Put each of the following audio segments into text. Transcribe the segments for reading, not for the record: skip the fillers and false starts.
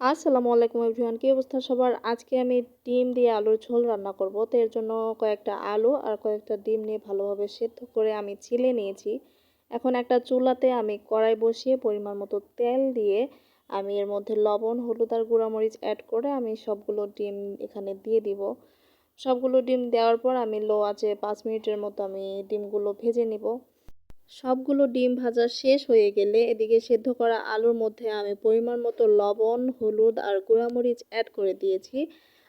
আসসালামু আলাইকুম এভরিওয়ান, কি অবস্থা সবার? আজকে আমি ডিম দিয়ে আলুর ঝোল রান্না করব। তো এর জন্য কয়েকটা আলু আর কয়েকটা ডিম নিয়ে ভালোভাবে সেদ্ধ করে আমি ছিলে নিয়েছি। এখন একটা চুলাতে আমি কড়াই বসিয়ে পরিমাণ মতো তেল দিয়ে আমি এর মধ্যে লবণ, হলুদ আর গুঁড়ামরিচ অ্যাড করে আমি সবগুলো ডিম এখানে দিয়ে দিব। সবগুলো ডিম দেওয়ার পর আমি লো আঁচে 5 মিনিটের মতো আমি ডিমগুলো ভেজে নিব। সবগুলো ডিম ভাজা শেষ হয়ে গেলে এদিকে সেদ্ধ করা আলুর মধ্যে আমি পরিমাণ মতো লবণ, হলুদ আর গুঁড়ামরিচ অ্যাড করে দিয়েছি।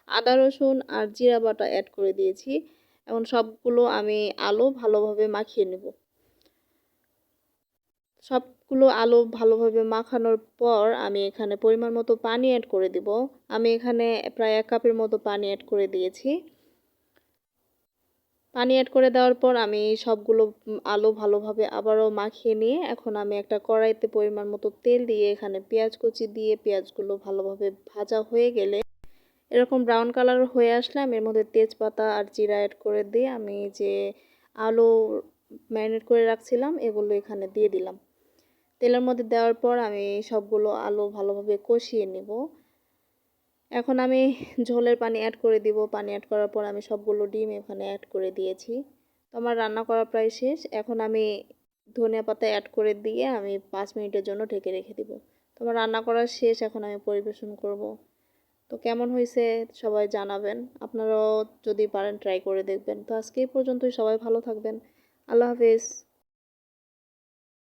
আদা রসুন আর জিরা বাটা অ্যাড করে দিয়েছি। এখন সবগুলো আমি আলু ভালোভাবে মাখিয়ে নেব। সবগুলো আলু ভালোভাবে মাখানোর পর আমি এখানে পরিমাণ মতো পানি অ্যাড করে দিব। আমি এখানে প্রায় 1 কাপের মতো পানি অ্যাড করে দিয়েছি। পানি অ্যাড করে দেওয়ার পর আমি সবগুলো আলু ভালোভাবে আবারও মাখিয়ে নিয়ে এখন আমি একটা কড়াইতে পরিমাণ মতো তেল দিয়ে এখানে পেঁয়াজ কুচি দিয়ে পেঁয়াজগুলো ভালোভাবে ভাজা হয়ে গেলে এরকম ব্রাউন কালার হয়ে আসলে আমি এর মধ্যে তেজপাতা আর জিরা অ্যাড করে দিয়ে আমি যে আলু ম্যারিনেট করে রাখছিলাম এগুলো এখানে দিয়ে দিলাম। তেলের মধ্যে দেওয়ার পর আমি সবগুলো আলু ভালোভাবে কষিয়ে নিব। এখন আমি ঝোলের পানি অ্যাড করে দিব। পানি অ্যাড করার পর আমি সবগুলো ডিম এখানে অ্যাড করে দিয়েছি। তো আমার রান্না করা প্রায় শেষ। এখন আমি ধনিয়া পাতা অ্যাড করে দিয়ে আমি 5 মিনিটের জন্য ঢেকে রেখে দিব। তো আমার রান্না করা শেষ, এখন আমি পরিবেশন করব। তো কেমন হয়েছে সবাই জানাবেন। আপনারাও যদি পারেন ট্রাই করে দেখবেন। তো আজকে এই পর্যন্তই, সবাই ভালো থাকবেন। আল্লাহ হাফেজ।